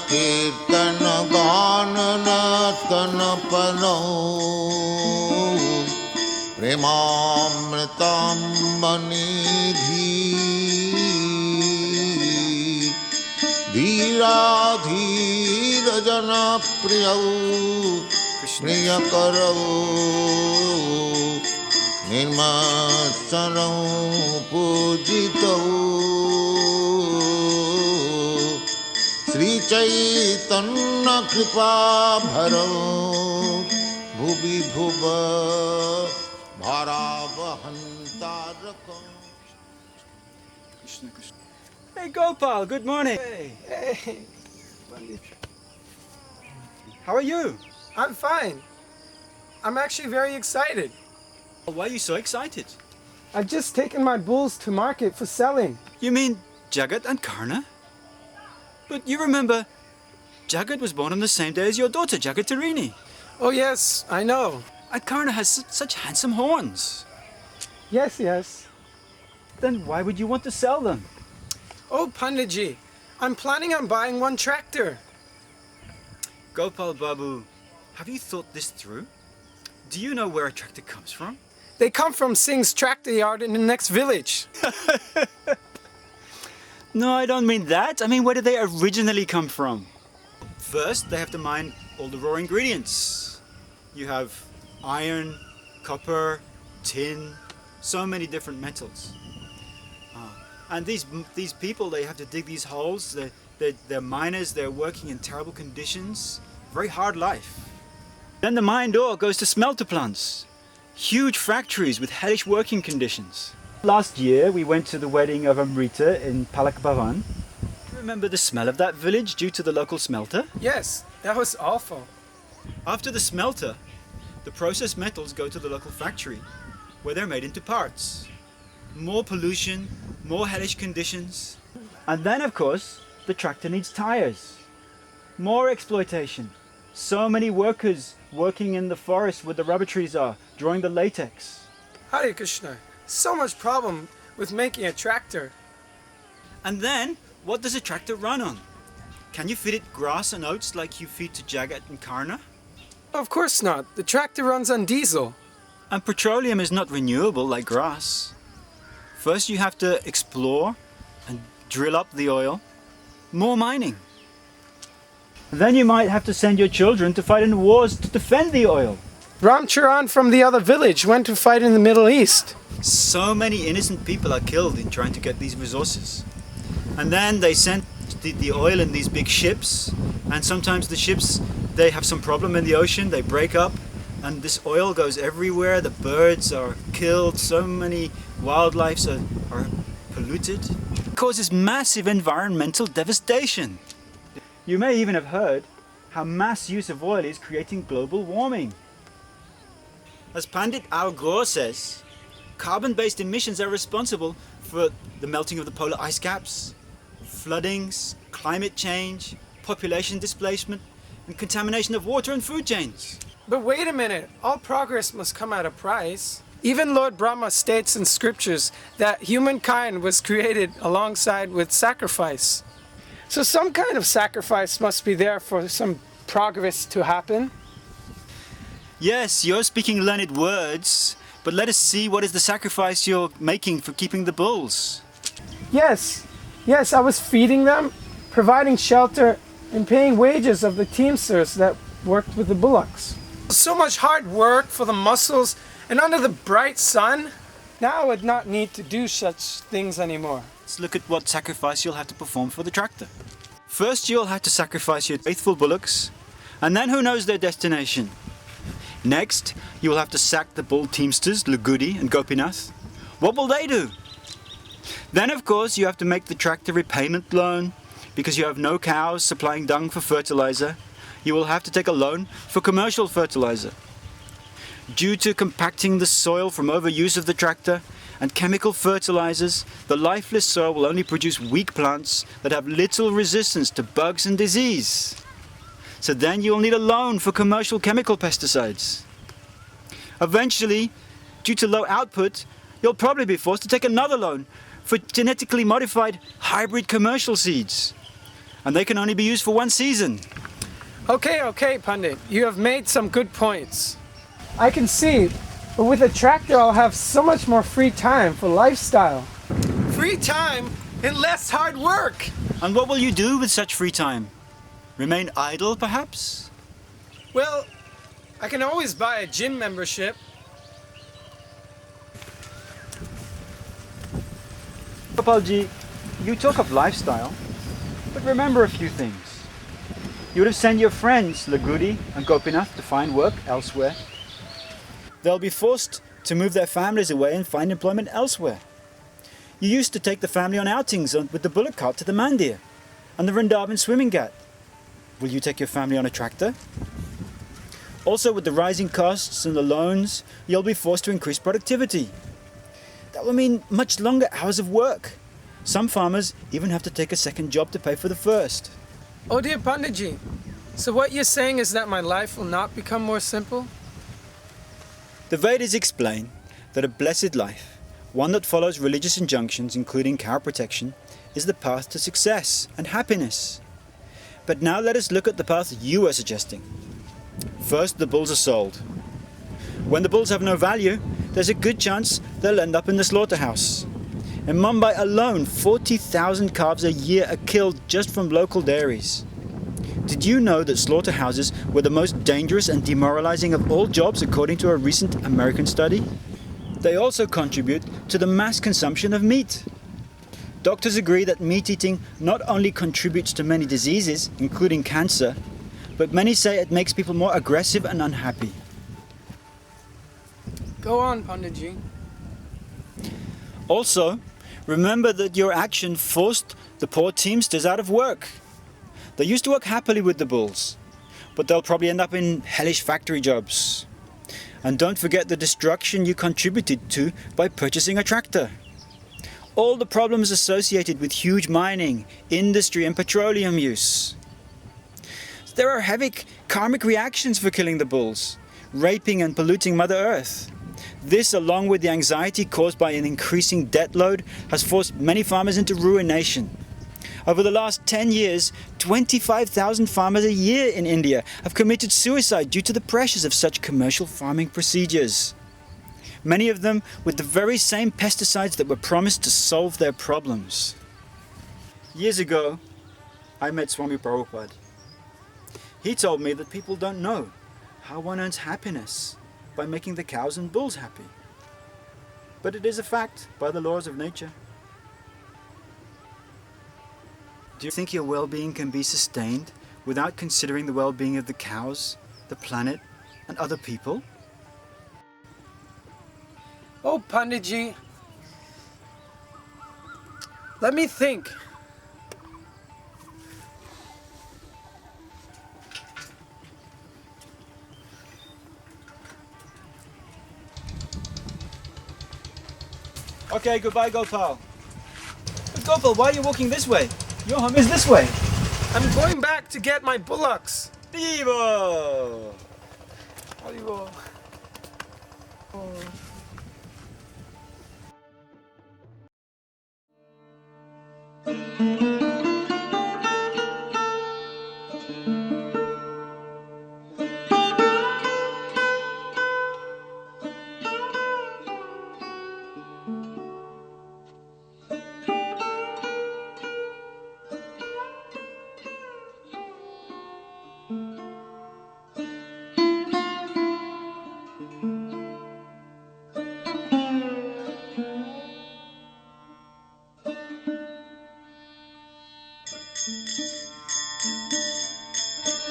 कीर्तन गान नर्तन पनो प्रेमामृतम्बनिधि धीराधीर जनप्रिय प्रियकरौ निर्मत्सरौ पूजितौ श्री चैतन्य कृपा भरो भुवि भुव भारावहंतारकम्. Hey Gopal, good morning. Hey. How are you? I'm fine. I'm actually very excited. Why are you so excited? I've just taken my bulls to market for selling. You mean Jagat and Karna? But you remember, Jagat was born on the same day as your daughter, Jagatarini. Oh yes, I know. And Karna has such handsome horns. Yes. Then why would you want to sell them? Oh, Panditji, I'm planning on buying one tractor. Gopal Babu, have you thought this through? Do you know where a tractor comes from? They come from Singh's tractor yard in the next village. No, I don't mean that. I mean, where did they originally come from? First, they have to mine all the raw ingredients. You have iron, copper, tin, so many different metals. And these people, they have to dig these holes. They're miners, they're working in terrible conditions. Very hard life. Then the mined ore goes to smelter plants. Huge factories with hellish working conditions. Last year, we went to the wedding of Amrita in Palak Bhavan. Remember the smell of that village due to the local smelter? Yes, that was awful. After the smelter, the processed metals go to the local factory, where they're made into parts. More pollution, more hellish conditions. And then, of course, the tractor needs tires. More exploitation. So many workers working in the forest where the rubber trees are, drawing the latex. Hare Krishna, so much problem with making a tractor. And then, what does a tractor run on? Can you feed it grass and oats like you feed to Jagat and Karna? Of course not. The tractor runs on diesel. And petroleum is not renewable like grass. First you have to explore and drill up the oil. More mining. Then you might have to send your children to fight in wars to defend the oil. Ramcharan from the other village went to fight in the Middle East. So many innocent people are killed in trying to get these resources. And then they sent the oil in these big ships. And sometimes the ships, they have some problem in the ocean, they break up. And this oil goes everywhere, the birds are killed, so many wildlife are polluted. It causes massive environmental devastation. You may even have heard how mass use of oil is creating global warming. As Pandit Al Gore says, carbon-based emissions are responsible for the melting of the polar ice caps, floodings, climate change, population displacement, and contamination of water and food chains. But wait a minute, all progress must come at a price. Even Lord Brahma states in scriptures that humankind was created alongside with sacrifice. So some kind of sacrifice must be there for some progress to happen. Yes, you're speaking learned words, but let us see what is the sacrifice you're making for keeping the bulls. Yes, I was feeding them, providing shelter, and paying wages of the teamsters that worked with the bullocks. So much hard work for the muscles, and under the bright sun. Now I would not need to do such things anymore. Let's look at what sacrifice you'll have to perform for the tractor. First, you'll have to sacrifice your faithful bullocks, and then who knows their destination. Next, you'll have to sack the bull teamsters, Lugudi and Gopinath. What will they do? Then, of course, you have to make the tractor repayment loan, because you have no cows supplying dung for fertilizer. You will have to take a loan for commercial fertilizer. Due to compacting the soil from overuse of the tractor and chemical fertilizers, the lifeless soil will only produce weak plants that have little resistance to bugs and disease. So then you'll need a loan for commercial chemical pesticides. Eventually, due to low output, you'll probably be forced to take another loan for genetically modified hybrid commercial seeds. and they can only be used for one season. Okay, Pandit, you have made some good points. I can see, but with a tractor I'll have so much more free time for lifestyle. Free time and less hard work! And what will you do with such free time? Remain idle, perhaps? Well, I can always buy a gym membership. Gopalji, you talk of lifestyle, but remember a few things. You would have sent your friends, Lagudi and Gopinath, to find work elsewhere. They'll be forced to move their families away and find employment elsewhere. You used to take the family on outings with the bullock cart to the Mandir and the Vrindavan swimming ghat. Will you take your family on a tractor? Also, with the rising costs and the loans, you'll be forced to increase productivity. That will mean much longer hours of work. Some farmers even have to take a second job to pay for the first. Oh dear Panditji, so what you're saying is that my life will not become more simple? The Vedas explain that a blessed life, one that follows religious injunctions including cow protection, is the path to success and happiness. But now let us look at the path you are suggesting. First, the bulls are sold. When the bulls have no value, there's a good chance they'll end up in the slaughterhouse. In Mumbai alone, 40,000 calves a year are killed just from local dairies. Did you know that slaughterhouses were the most dangerous and demoralizing of all jobs according to a recent American study? They also contribute to the mass consumption of meat. Doctors agree that meat eating not only contributes to many diseases, including cancer, but many say it makes people more aggressive and unhappy. Go on, Panditji. Also, remember that your action forced the poor teamsters out of work. They used to work happily with the bulls, but they'll probably end up in hellish factory jobs. And don't forget the destruction you contributed to by purchasing a tractor. All the problems associated with huge mining, industry and petroleum use. There are heavy karmic reactions for killing the bulls, raping and polluting Mother Earth. This, along with the anxiety caused by an increasing debt load, has forced many farmers into ruination. Over the last 10 years, 25,000 farmers a year in India have committed suicide due to the pressures of such commercial farming procedures. Many of them with the very same pesticides that were promised to solve their problems. Years ago, I met Swami Prabhupada. He told me that people don't know how one earns happiness by making the cows and bulls happy. But it is a fact by the laws of nature. Do you think your well-being can be sustained without considering the well-being of the cows, the planet, and other people? Oh, Panditji, let me think. Okay, goodbye, Gopal. But Gopal, why are you walking this way? Your home is this way. I'm going back to get my bullocks. Divo! Haribo. Oh.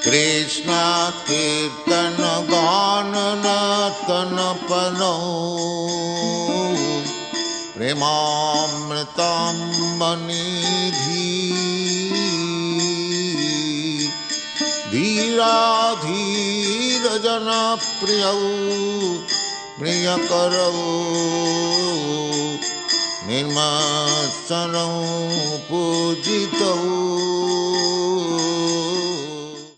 Krishna कीर्तन गान नर्तन पनो प्रेमामृतम मनिधि धीरा धीर जन प्रिय प्रिय करो निर्मत्सरौ पूजितौ